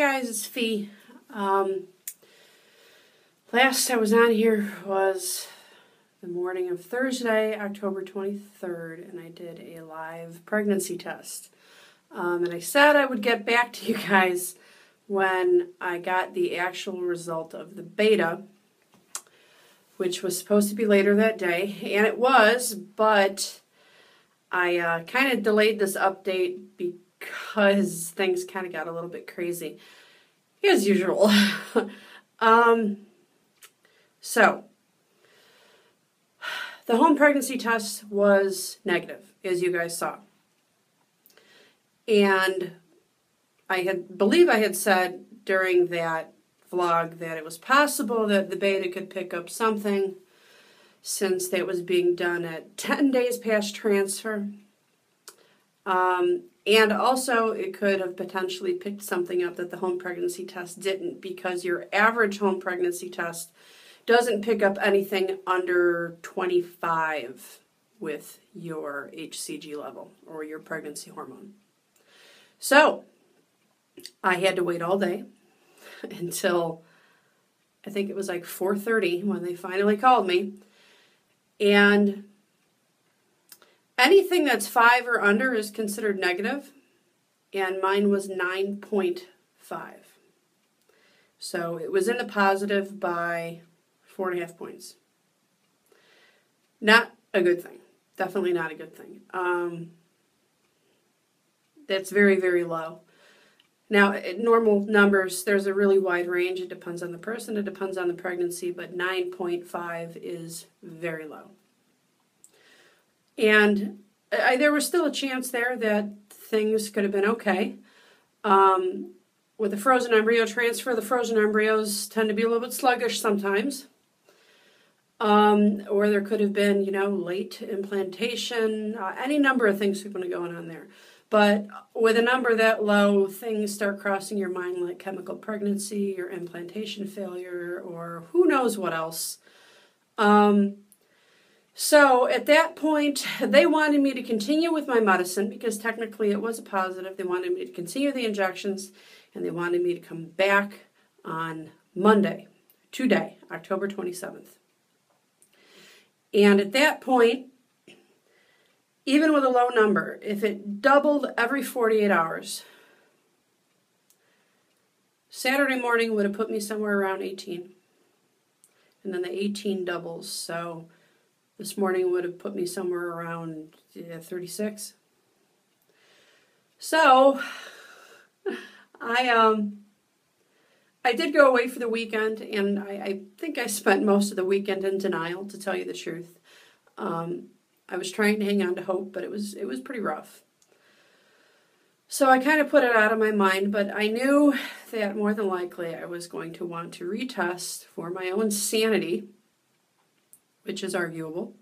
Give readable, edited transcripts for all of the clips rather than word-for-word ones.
guys, it's Fee. Last I was on here was the morning of Thursday, October 23rd, and I did a live pregnancy test. And I said I would get back to you guys when I got the actual result of the beta, which was supposed to be later that day, and it was, but I kind of delayed this update because things kind of got a little bit crazy, as usual. So, the home pregnancy test was negative, as you guys saw. And I believe I had said during that vlog that it was possible that the beta could pick up something, since that was being done at 10 days past transfer. And also it could have potentially picked something up that the home pregnancy test didn't, because your average home pregnancy test doesn't pick up anything under 25 with your HCG level or your pregnancy hormone. So I had to wait all day until I think it was like 4:30 when they finally called me. And anything that's 5 or under is considered negative, and mine was 9.5. So it was in the positive by 4.5 points. Not a good thing. Definitely not a good thing. That's very, very low. Now, at normal numbers, there's a really wide range. It depends on the person, it depends on the pregnancy, but 9.5 is very low. And there was still a chance there that things could have been okay. With the frozen embryo transfer, the frozen embryos tend to be a little bit sluggish sometimes. Or there could have been, late implantation, any number of things could have been going on there. But with a number that low, things start crossing your mind like chemical pregnancy or implantation failure or who knows what else. So at that point, they wanted me to continue with my medicine because technically it was a positive. They wanted me to continue the injections, and they wanted me to come back on Monday, today, October 27th. And at that point, even with a low number, if it doubled every 48 hours, Saturday morning would have put me somewhere around 18. And then the 18 doubles, so this morning would have put me somewhere around 36. So I did go away for the weekend, and I think I spent most of the weekend in denial, to tell you the truth. I was trying to hang on to hope, but it was pretty rough. So I kind of put it out of my mind, but I knew that more than likely I was going to want to retest for my own sanity, which is arguable,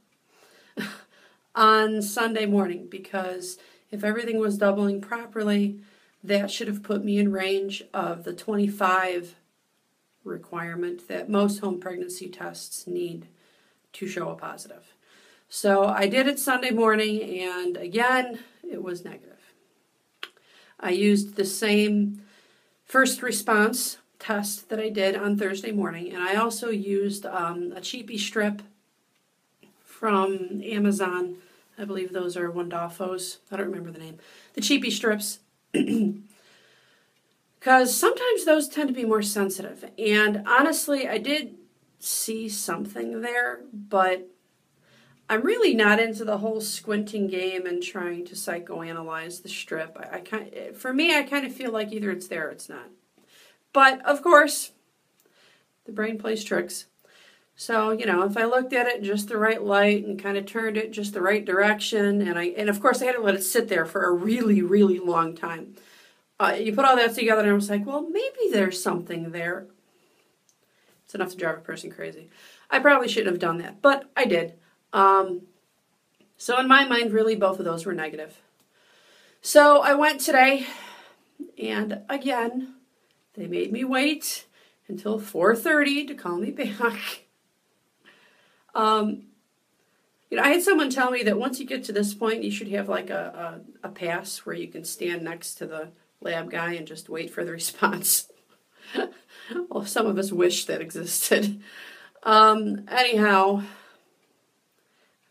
on Sunday morning, because if everything was doubling properly, that should have put me in range of the 25 requirement that most home pregnancy tests need to show a positive. So I did it Sunday morning, and again, it was negative. I used the same first response test that I did on Thursday morning, and I also used a cheapy strip from Amazon. I believe those are Wondafos. I don't remember the name. The cheapy strips. Because sometimes those tend to be more sensitive. And honestly, I did see something there, but I'm really not into the whole squinting game and trying to psychoanalyze the strip. For me, I kind of feel like either it's there or it's not. But, of course, the brain plays tricks. So, if I looked at it in just the right light and kind of turned it just the right direction, and of course I had to let it sit there for a really, really long time. You put all that together, and I was like, well, maybe there's something there. It's enough to drive a person crazy. I probably shouldn't have done that, but I did. So in my mind, really, both of those were negative. So I went today, and again, they made me wait until 4:30 to call me back. I had someone tell me that once you get to this point, you should have like a pass where you can stand next to the lab guy and just wait for the response. Well, some of us wish that existed. Anyhow, I'm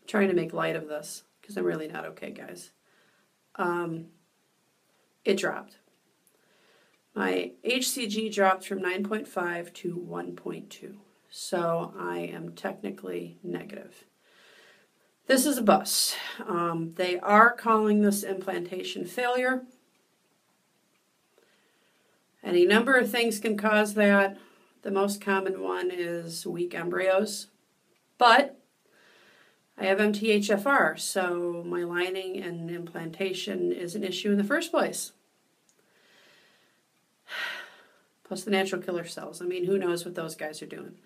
trying to make light of this because I'm really not okay, guys. It dropped. My HCG dropped from 9.5 to 1.2. So I am technically negative. This is a bus. They are calling this implantation failure. Any number of things can cause that. The most common one is weak embryos. But I have MTHFR, so my lining and implantation is an issue in the first place. Plus the natural killer cells. I mean, who knows what those guys are doing.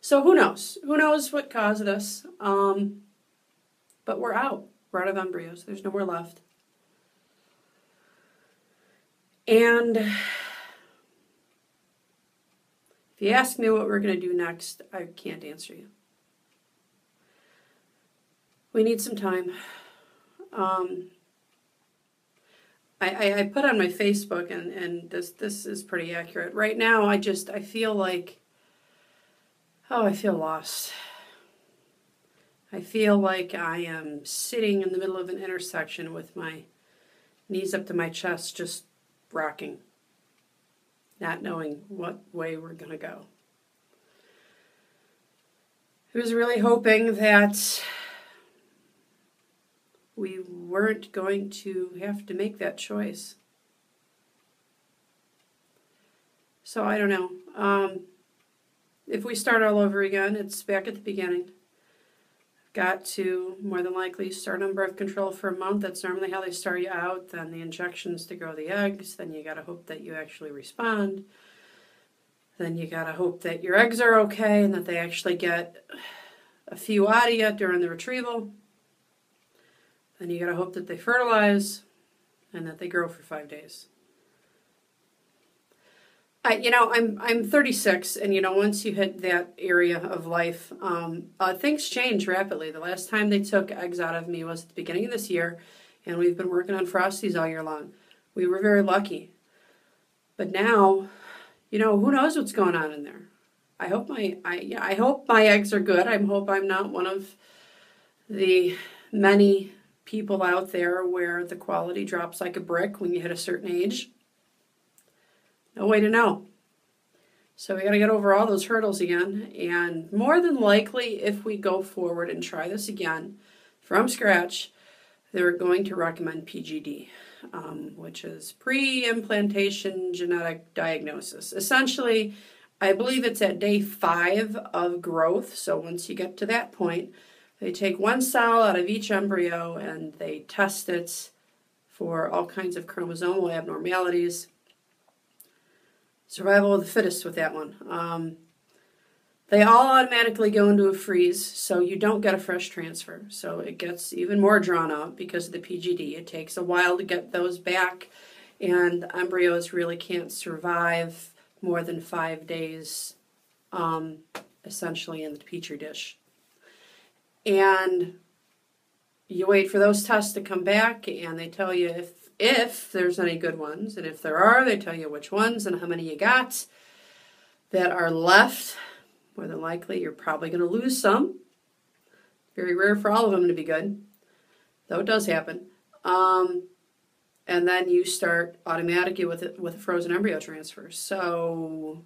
So who knows? Who knows what caused this? But we're out. We're out of embryos. There's no more left. And if you ask me what we're going to do next, I can't answer you. We need some time. I put on my Facebook, and this is pretty accurate. Right now, I feel like, I feel lost. I feel like I am sitting in the middle of an intersection with my knees up to my chest, just rocking, not knowing what way we're going to go. I was really hoping that we weren't going to have to make that choice. So I don't know. If we start all over again, it's back at the beginning. Got to, more than likely, start on birth control for a month. That's normally how they start you out. Then the injections to grow the eggs. Then you got to hope that you actually respond. Then you got to hope that your eggs are okay and that they actually get a few out of you during the retrieval. Then you got to hope that they fertilize and that they grow for 5 days. I'm 36, and once you hit that area of life, things change rapidly. The last time they took eggs out of me was at the beginning of this year, and we've been working on Frosties all year long. We were very lucky. But now, who knows what's going on in there? I hope my eggs are good. I hope I'm not one of the many people out there where the quality drops like a brick when you hit a certain age. No way to know. So we got to get over all those hurdles again. And more than likely, if we go forward and try this again from scratch, they're going to recommend PGD, which is pre-implantation genetic diagnosis. Essentially, I believe it's at day 5 of growth. So once you get to that point, they take one cell out of each embryo and they test it for all kinds of chromosomal abnormalities. Survival of the fittest with that one. They all automatically go into a freeze, so you don't get a fresh transfer. So it gets even more drawn out because of the PGD. It takes a while to get those back, and embryos really can't survive more than 5 days, essentially in the petri dish. And you wait for those tests to come back, and they tell you if there's any good ones, and if there are, they tell you which ones and how many you got that are left. More than likely, you're probably going to lose some. Very rare for all of them to be good, though it does happen. And then you start automatically with a frozen embryo transfer. So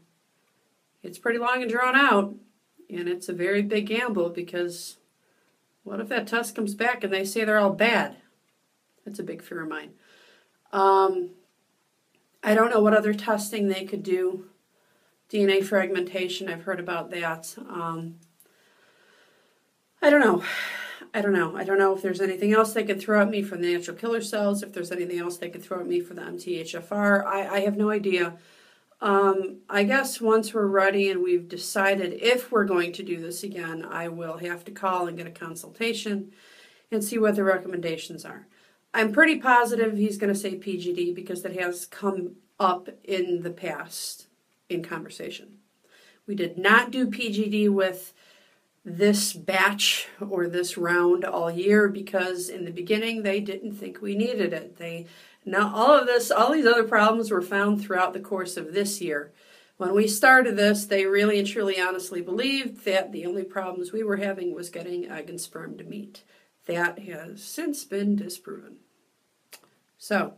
it's pretty long and drawn out, and it's a very big gamble because what if that test comes back and they say they're all bad? That's a big fear of mine. I don't know what other testing they could do. DNA fragmentation, I've heard about that. I don't know. I don't know if there's anything else they could throw at me for the natural killer cells, if there's anything else they could throw at me for the MTHFR. I have no idea. I guess once we're ready and we've decided if we're going to do this again, I will have to call and get a consultation and see what the recommendations are. I'm pretty positive he's going to say PGD because that has come up in the past in conversation. We did not do PGD with this batch or this round all year because in the beginning they didn't think we needed it. All these other problems were found throughout the course of this year, When we started this, they really and truly honestly believed that the only problems we were having was getting egg and sperm to meet. That has since been disproven. So,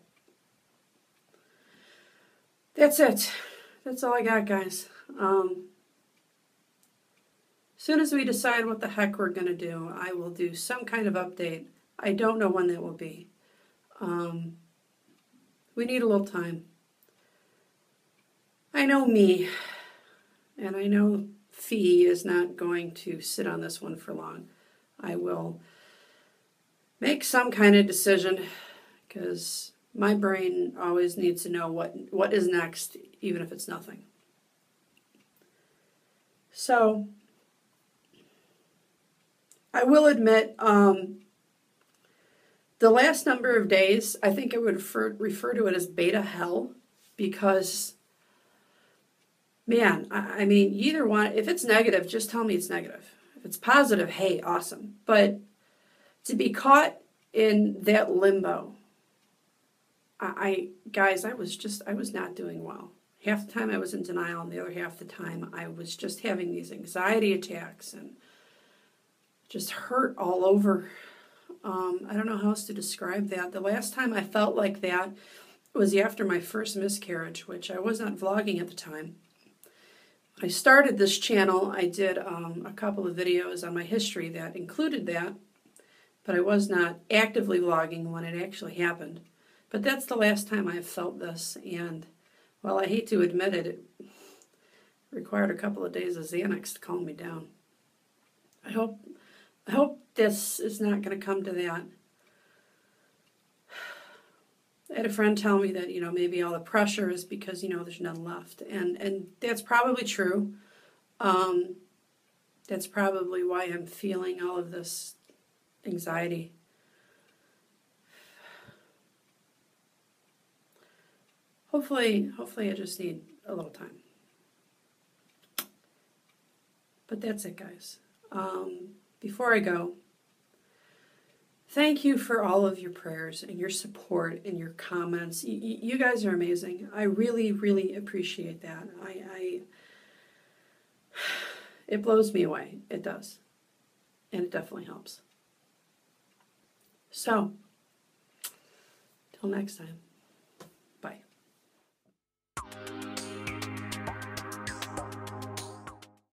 that's it. That's all I got, guys. As soon as we decide what the heck we're going to do, I will do some kind of update. I don't know when that will be. We need a little time. I know me, and I know Fee is not going to sit on this one for long. I will make some kind of decision, because my brain always needs to know what is next, even if it's nothing. So, I will admit, the last number of days, I think I would refer to it as beta hell, because, man, I mean, you either want, if it's negative, just tell me it's negative. If it's positive, hey, awesome. But to be caught in that limbo, guys, I was not doing well. Half the time I was in denial, and the other half the time I was just having these anxiety attacks and just hurt all over. I don't know how else to describe that. The last time I felt like that was after my first miscarriage, which I was not vlogging at the time. When I started this channel, I did a couple of videos on my history that included that, but I was not actively vlogging when it actually happened. But that's the last time I have felt this, and while I hate to admit it, it required a couple of days of Xanax to calm me down. I hope this is not going to come to that. I had a friend tell me that, maybe all the pressure is because, there's none left. And that's probably true. That's probably why I'm feeling all of this anxiety. Hopefully I just need a little time. But that's it, guys. Before I go, thank you for all of your prayers and your support and your comments. You guys are amazing. I really, really appreciate that. It blows me away. It does. And it definitely helps. So, till next time.